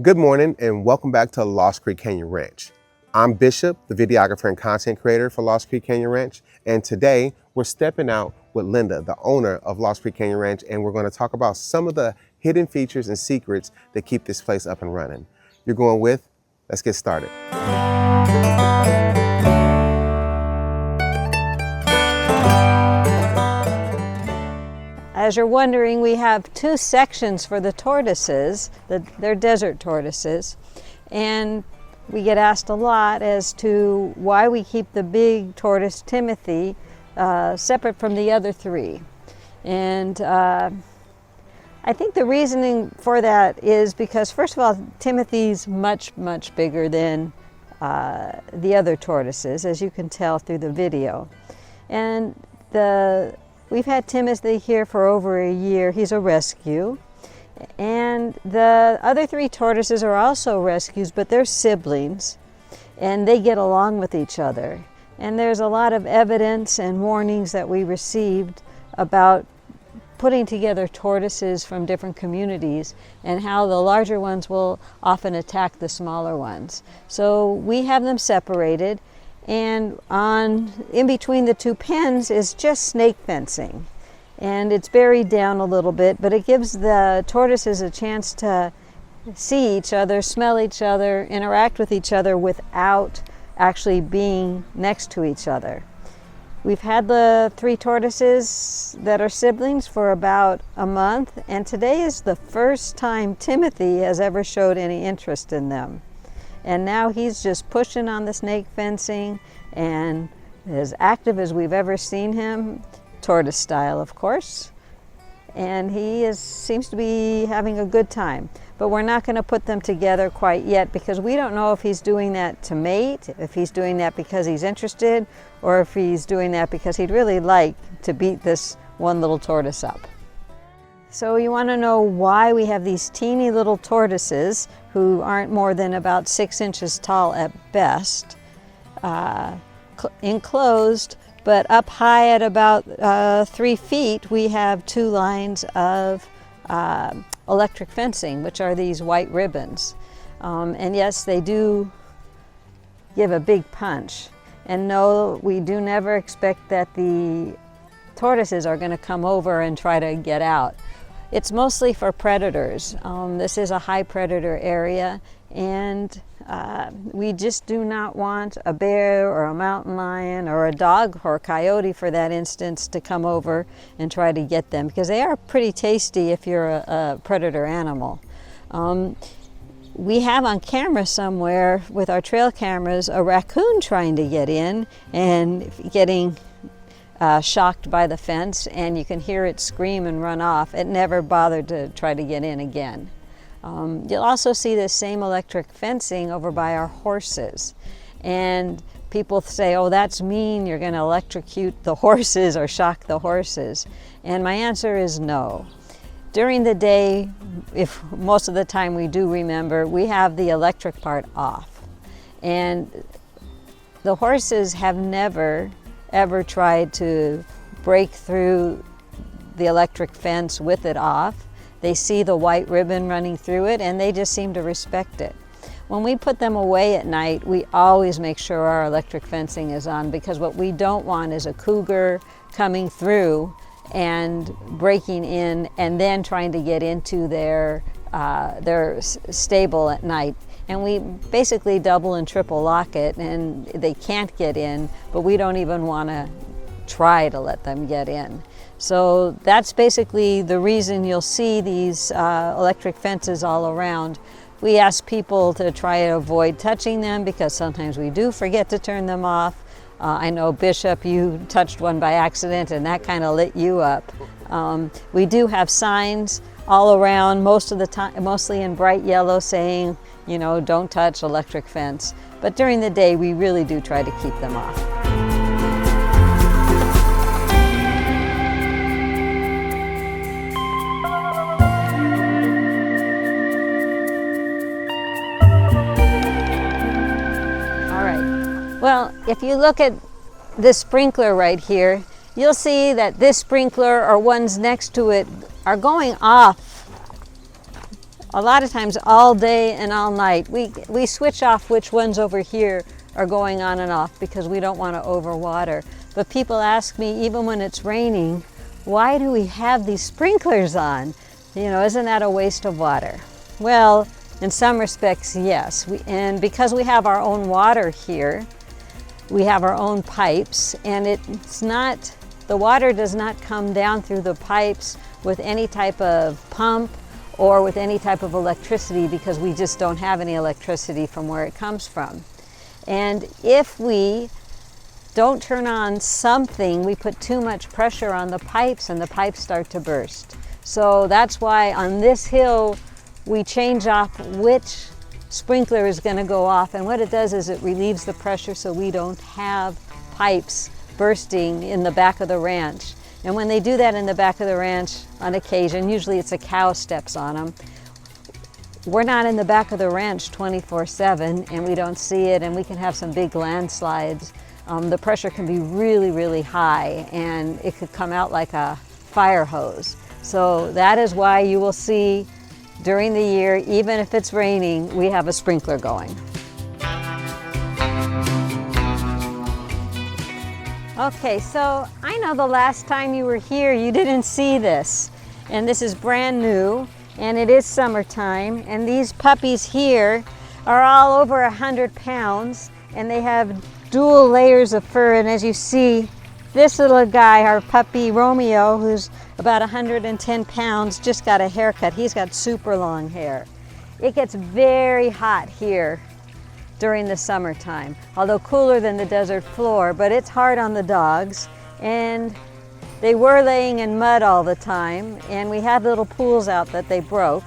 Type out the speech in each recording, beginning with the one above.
Good morning and welcome back to Lost Creek Canyon Ranch. I'm Bishop, the videographer and content creator for Lost Creek Canyon Ranch, and today we're stepping out with Linda, the owner of Lost Creek Canyon Ranch, and we're going to talk about some of the hidden features and secrets that keep this place up and running. You're going with? Let's get started. As you're wondering, we have two sections for the tortoises. They're desert tortoises. And we get asked a lot as to why we keep the big tortoise, Timothy, separate from the other three. And I think the reasoning for that is because, first of all, Timothy's much bigger than the other tortoises, as you can tell through the video. And we've had Timothy here for over a year. He's a rescue. And the other three tortoises are also rescues, but they're siblings, and they get along with each other. And there's a lot of evidence and warnings that we received about putting together tortoises from different communities and how the larger ones will often attack the smaller ones. So we have them separated. And in between the two pens is just snake fencing. And it's buried down a little bit, but it gives the tortoises a chance to see each other, smell each other, interact with each other without actually being next to each other. We've had the three tortoises that are siblings for about a month, and today is the first time Timothy has ever showed any interest in them. And now he's just pushing on the snake fencing and as active as we've ever seen him, tortoise style, of course. And he seems to be having a good time. But we're not going to put them together quite yet because we don't know if he's doing that to mate, if he's doing that because he's interested, or if he's doing that because he'd really like to beat this one little tortoise up. So you want to know why we have these teeny little tortoises who aren't more than about 6 inches tall at best, enclosed, but up high at about 3 feet, we have 2 lines of electric fencing, which are these white ribbons. And yes, they do give a big punch. And no, we do never expect that the tortoises are going to come over and try to get out. It's mostly for predators. This is a high predator area, and we just do not want a bear or a mountain lion or a dog or a coyote, for that instance, to come over and try to get them, because they are pretty tasty if you're a predator animal. We have on camera somewhere with our trail cameras a raccoon trying to get in and getting shocked by the fence, and you can hear it scream and run off. It never bothered to try to get in again. You'll also see the same electric fencing over by our horses. And people say, oh, that's mean, you're going to electrocute the horses or shock the horses. And my answer is no. During the day, if most of the time we do remember, we have the electric part off. And the horses have never ever tried to break through the electric fence with it off. They see the white ribbon running through it and they just seem to respect it. When we put them away at night, we always make sure our electric fencing is on, because what we don't want is a cougar coming through and breaking in and then trying to get into their stable at night. And we basically double and triple lock it, and they can't get in, but we don't even want to try to let them get in. So that's basically the reason you'll see these electric fences all around. We ask people to try to avoid touching them because sometimes we do forget to turn them off. I know, Bishop, you touched one by accident and that kind of lit you up. We do have signs all around, most of the time, mostly in bright yellow, saying, you know, don't touch electric fence. But during the day, we really do try to keep them off. All right. Well, if you look at this sprinkler right here, you'll see that this sprinkler or ones next to it are going off a lot of times all day and all night. We switch off which ones over here are going on and off because we don't want to overwater. But people ask me, even when it's raining, why do we have these sprinklers on? You know, isn't that a waste of water? Well, in some respects, yes. And because we have our own water here, we have our own pipes, and the water does not come down through the pipes with any type of pump or with any type of electricity, because we just don't have any electricity from where it comes from. And if we don't turn on something, we put too much pressure on the pipes and the pipes start to burst. So that's why on this hill we change off which sprinkler is going to go off, and what it does is it relieves the pressure so we don't have pipes bursting in the back of the ranch. And when they do that in the back of the ranch on occasion, usually it's a cow steps on them, we're not in the back of the ranch 24/7 and we don't see it, and we can have some big landslides. The pressure can be really, really high and it could come out like a fire hose. So that is why you will see during the year, even if it's raining, we have a sprinkler going. Okay, so I know the last time you were here, you didn't see this. And this is brand new, and it is summertime. And these puppies here are all over 100 pounds, and they have dual layers of fur. And as you see, this little guy, our puppy Romeo, who's about 110 pounds, just got a haircut. He's got super long hair. It gets very hot here during the summertime, although cooler than the desert floor, but it's hard on the dogs. And they were laying in mud all the time, and we had little pools out that they broke.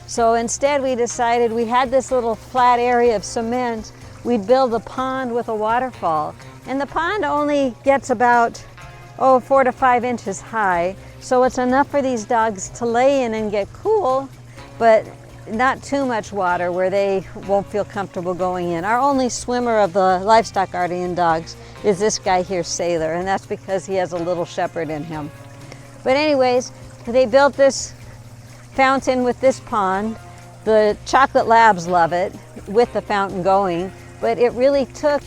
So instead we decided, we had this little flat area of cement, we'd build a pond with a waterfall. And the pond only gets about 4 to 5 inches high, so it's enough for these dogs to lay in and get cool, but not too much water where they won't feel comfortable going in. Our only swimmer of the livestock guardian dogs is this guy here, Sailor, and that's because he has a little shepherd in him. But anyways, they built this fountain with this pond. The chocolate labs love it with the fountain going, but it really took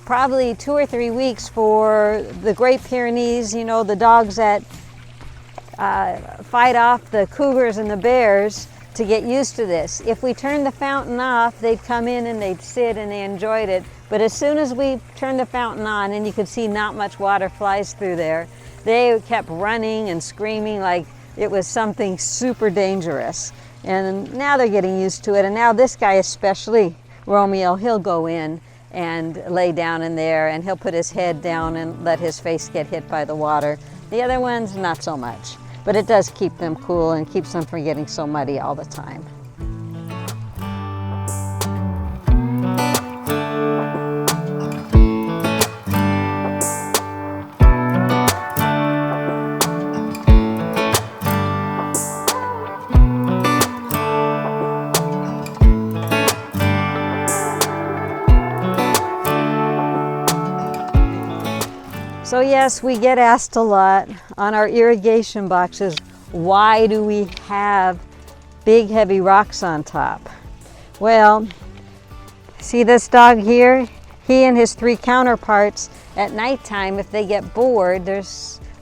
probably 2 or 3 weeks for the Great Pyrenees, you know, the dogs that fight off the cougars and the bears, to get used to this. If we turned the fountain off, they'd come in and they'd sit and they enjoyed it. But as soon as we turned the fountain on, and you could see not much water flies through there, they kept running and screaming like it was something super dangerous. And now they're getting used to it. And now this guy especially, Romeo, he'll go in and lay down in there, and he'll put his head down and let his face get hit by the water. The other ones, not so much. But it does keep them cool and keeps them from getting so muddy all the time. So yes, we get asked a lot on our irrigation boxes, why do we have big heavy rocks on top? Well, see this dog here? He and his 3 counterparts at nighttime, if they get bored,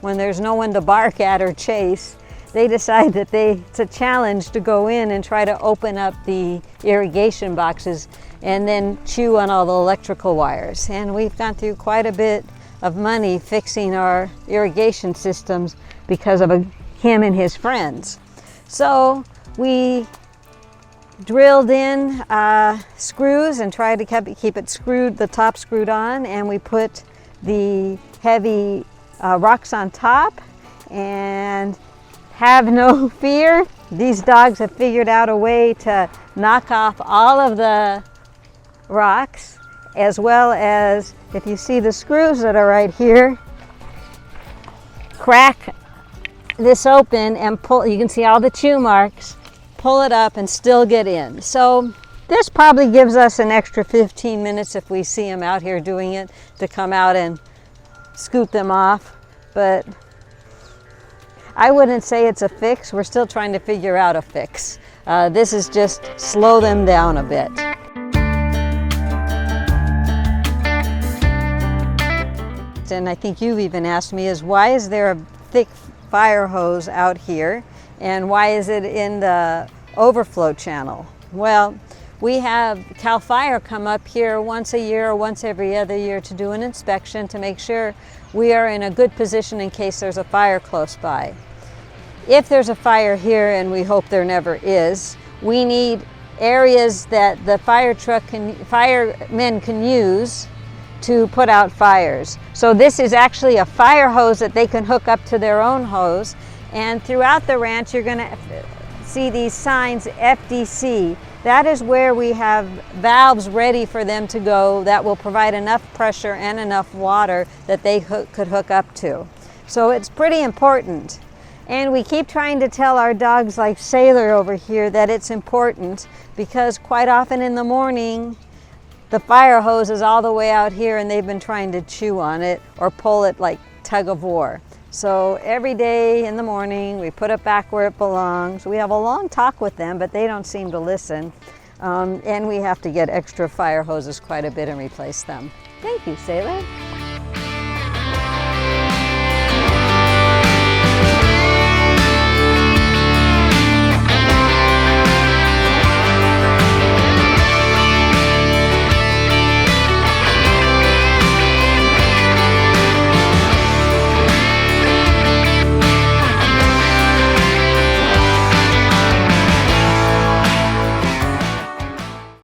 when there's no one to bark at or chase, they decide that it's a challenge to go in and try to open up the irrigation boxes and then chew on all the electrical wires. And we've gone through quite a bit of money fixing our irrigation systems because of him and his friends. So we drilled in screws and tried to keep it screwed, the top screwed on, and we put the heavy rocks on top. And have no fear, these dogs have figured out a way to knock off all of the rocks, as well as, if you see the screws that are right here, crack this open and pull. You can see all the chew marks, pull it up and still get in. So this probably gives us an extra 15 minutes if we see them out here doing it, to come out and scoop them off. But I wouldn't say it's a fix. We're still trying to figure out a fix. This is just slow them down a bit. And I think you've even asked me is why is there a thick fire hose out here and why is it in the overflow channel? Well, we have CAL FIRE come up here once a year or once every other year to do an inspection to make sure we are in a good position in case there's a fire close by. If there's a fire here, and we hope there never is, we need areas that the firemen can use to put out fires. So this is actually a fire hose that they can hook up to their own hose. And throughout the ranch, you're going to see these signs, FDC. That is where we have valves ready for them to go that will provide enough pressure and enough water that they could hook up to. So it's pretty important. And we keep trying to tell our dogs like Sailor over here that it's important because quite often in the morning, the fire hose is all the way out here and they've been trying to chew on it or pull it like tug of war. So every day in the morning we put it back where it belongs. We have a long talk with them, but they don't seem to listen. And we have to get extra fire hoses quite a bit and replace them. Thank you, Sailor.